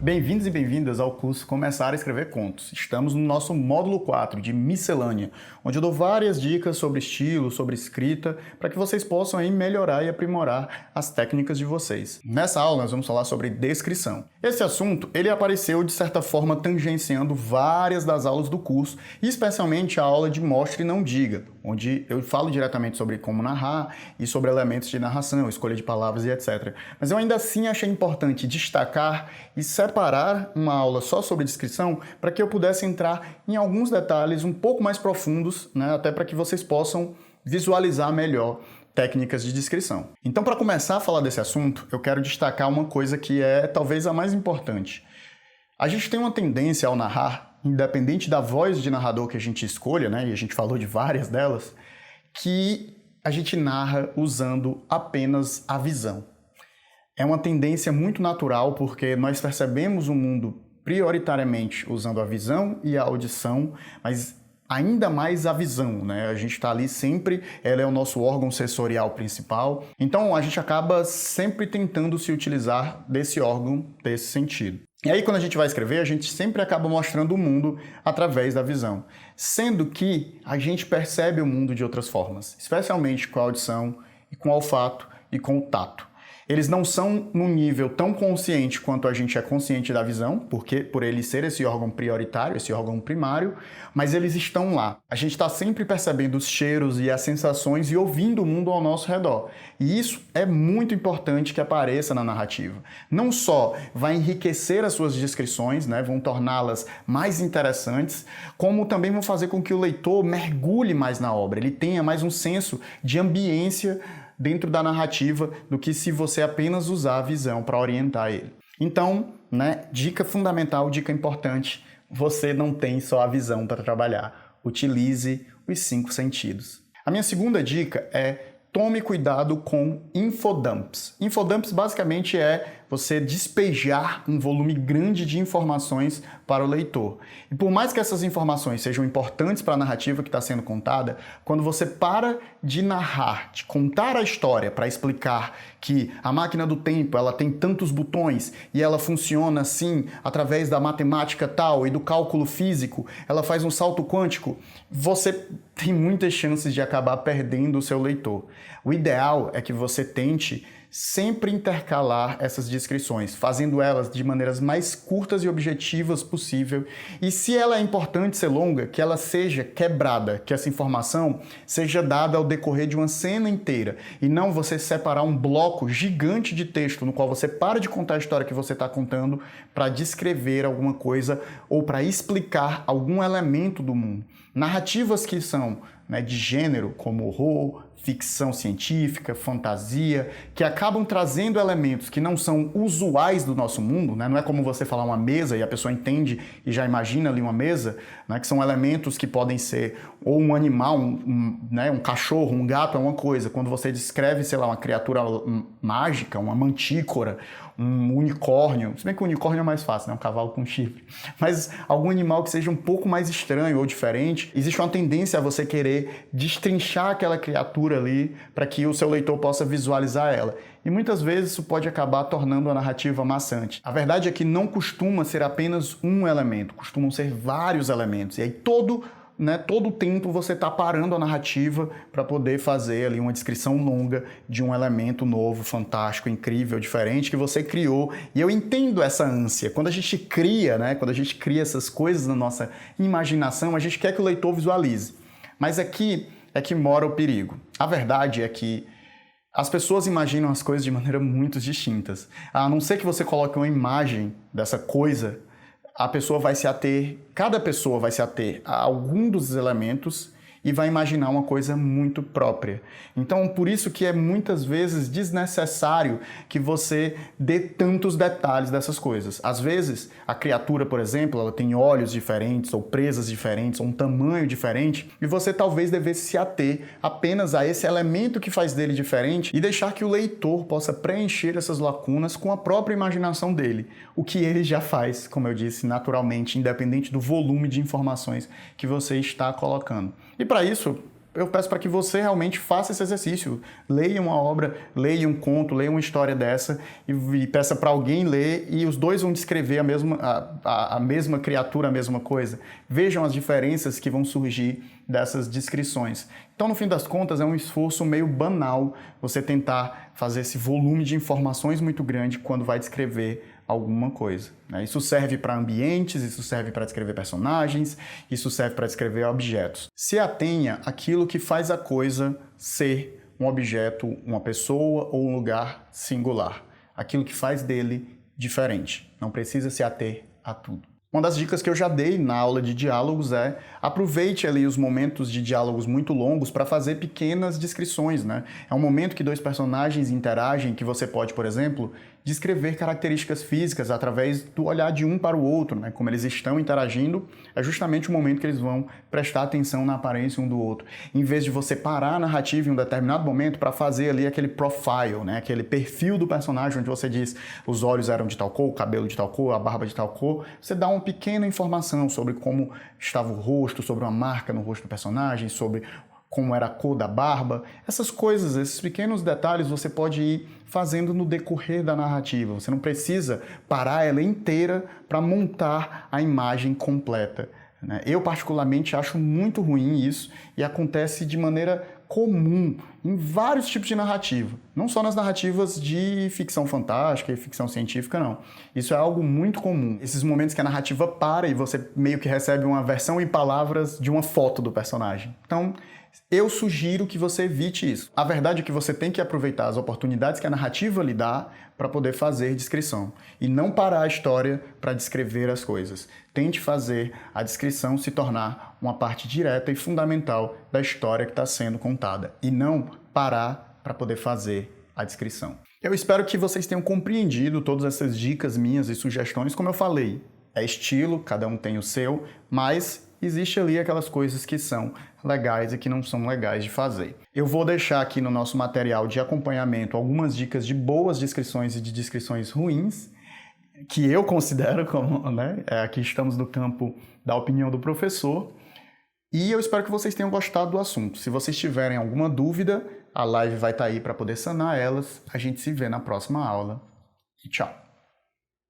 Bem-vindos e bem-vindas ao curso Começar a Escrever Contos. Estamos no nosso módulo 4 de Miscelânea, onde eu dou várias dicas sobre estilo, sobre escrita, para que vocês possam aí melhorar e aprimorar as técnicas de vocês. Nessa aula nós vamos falar sobre descrição. Esse assunto, ele apareceu de certa forma tangenciando várias das aulas do curso, e especialmente a aula de Mostre e Não Diga, onde eu falo diretamente sobre como narrar e sobre elementos de narração, escolha de palavras e etc. Mas eu ainda assim achei importante destacar e separar uma aula só sobre descrição para que eu pudesse entrar em alguns detalhes um pouco mais profundos, né, até para que vocês possam visualizar melhor técnicas de descrição. Então, para começar a falar desse assunto, eu quero destacar uma coisa que é talvez a mais importante. A gente tem uma tendência ao narrar, independente da voz de narrador que a gente escolha, né, e a gente falou de várias delas, que a gente narra usando apenas a visão. É uma tendência muito natural porque nós percebemos o mundo prioritariamente usando a visão e a audição, mas ainda mais a visão, né? A gente está ali sempre, ela é o nosso órgão sensorial principal, então a gente acaba sempre tentando se utilizar desse órgão, desse sentido. E aí quando a gente vai escrever, a gente sempre acaba mostrando o mundo através da visão, sendo que a gente percebe o mundo de outras formas, especialmente com a audição, e com o olfato e com o tato. Eles não são num nível tão consciente quanto a gente é consciente da visão, porque por ele ser esse órgão prioritário, esse órgão primário, mas eles estão lá. A gente está sempre percebendo os cheiros e as sensações e ouvindo o mundo ao nosso redor. E isso é muito importante que apareça na narrativa. Não só vai enriquecer as suas descrições, né, vão torná-las mais interessantes, como também vão fazer com que o leitor mergulhe mais na obra, ele tenha mais um senso de ambiência dentro da narrativa do que se você apenas usar a visão para orientar ele. Então, né, dica fundamental, dica importante, você não tem só a visão para trabalhar. Utilize os 5 sentidos. A minha segunda dica é tome cuidado com infodumps. Infodumps basicamente é você despejar um volume grande de informações para o leitor. E por mais que essas informações sejam importantes para a narrativa que está sendo contada, quando você para de narrar, de contar a história para explicar que a máquina do tempo ela tem tantos botões e ela funciona assim através da matemática tal e do cálculo físico, ela faz um salto quântico, você tem muitas chances de acabar perdendo o seu leitor. O ideal é que você tente sempre intercalar essas descrições, fazendo elas de maneiras mais curtas e objetivas possível. E se ela é importante ser longa, que ela seja quebrada, que essa informação seja dada ao decorrer de uma cena inteira, e não você separar um bloco gigante de texto no qual você para de contar a história que você está contando para descrever alguma coisa ou para explicar algum elemento do mundo. Narrativas que são, né, de gênero, como horror, ficção científica, fantasia, que acabam trazendo elementos que não são usuais do nosso mundo, né? Não é como você falar uma mesa e a pessoa entende e já imagina ali uma mesa, né? Que são elementos que podem ser ou um animal, né? Um cachorro, um gato é uma coisa. Quando você descreve, sei lá, uma criatura mágica, uma mantícora, um unicórnio, se bem que o unicórnio é mais fácil, né? Um cavalo com chifre. Mas algum animal que seja um pouco mais estranho ou diferente, existe uma tendência a você querer destrinchar aquela criatura ali para que o seu leitor possa visualizar ela. E muitas vezes isso pode acabar tornando a narrativa maçante. A verdade é que não costuma ser apenas um elemento, costumam ser vários elementos. E aí todo o tempo você está parando a narrativa para poder fazer ali uma descrição longa de um elemento novo, fantástico, incrível, diferente que você criou. E eu entendo essa ânsia. Quando a gente cria, né, quando a gente cria essas coisas na nossa imaginação, a gente quer que o leitor visualize. Mas aqui é que mora o perigo. A verdade é que as pessoas imaginam as coisas de maneira muito distintas. A não ser que você coloque uma imagem dessa coisa, a pessoa vai se ater, cada pessoa vai se ater a algum dos elementos e vai imaginar uma coisa muito própria. Então, por isso que é muitas vezes desnecessário que você dê tantos detalhes dessas coisas. Às vezes, a criatura, por exemplo, ela tem olhos diferentes, ou presas diferentes, ou um tamanho diferente, e você talvez devesse se ater apenas a esse elemento que faz dele diferente e deixar que o leitor possa preencher essas lacunas com a própria imaginação dele, o que ele já faz, como eu disse, naturalmente, independente do volume de informações que você está colocando. E para isso, eu peço para que você realmente faça esse exercício. Leia uma obra, leia um conto, leia uma história dessa e peça para alguém ler e os dois vão descrever a mesma criatura, a mesma coisa. Vejam as diferenças que vão surgir dessas descrições. Então, no fim das contas, é um esforço meio banal você tentar fazer esse volume de informações muito grande quando vai descrever alguma coisa. Isso serve para ambientes, isso serve para descrever personagens, isso serve para descrever objetos. Se atenha àquilo que faz a coisa ser um objeto, uma pessoa ou um lugar singular. Aquilo que faz dele diferente. Não precisa se ater a tudo. Uma das dicas que eu já dei na aula de diálogos é aproveite ali os momentos de diálogos muito longos para fazer pequenas descrições, né? É um momento que dois personagens interagem que você pode, por exemplo, descrever características físicas através do olhar de um para o outro, né? Como eles estão interagindo, é justamente o momento que eles vão prestar atenção na aparência um do outro. Em vez de você parar a narrativa em um determinado momento para fazer ali aquele profile, né? Aquele perfil do personagem onde você diz os olhos eram de tal cor, o cabelo de tal cor, a barba de tal cor, você dá uma pequena informação sobre como estava o rosto, sobre uma marca no rosto do personagem, sobre como era a cor da barba. Essas coisas, esses pequenos detalhes você pode ir fazendo no decorrer da narrativa. Você não precisa parar ela inteira para montar a imagem completa. Eu particularmente acho muito ruim isso e acontece de maneira comum em vários tipos de narrativa. Não só nas narrativas de ficção fantástica e ficção científica, não. Isso é algo muito comum. Esses momentos que a narrativa para e você meio que recebe uma versão em palavras de uma foto do personagem. Então, eu sugiro que você evite isso. A verdade é que você tem que aproveitar as oportunidades que a narrativa lhe dá para poder fazer descrição. E não parar a história para descrever as coisas. Tente fazer a descrição se tornar uma parte direta e fundamental da história que está sendo contada. E não parar para poder fazer a descrição. Eu espero que vocês tenham compreendido todas essas dicas minhas e sugestões. Como eu falei, é estilo, cada um tem o seu, mas existe ali aquelas coisas que são legais e que não são legais de fazer. Eu vou deixar aqui no nosso material de acompanhamento algumas dicas de boas descrições e de descrições ruins, que eu considero como, né? Aqui estamos no campo da opinião do professor. E eu espero que vocês tenham gostado do assunto. Se vocês tiverem alguma dúvida, a live vai estar aí para poder sanar elas. A gente se vê na próxima aula. E tchau!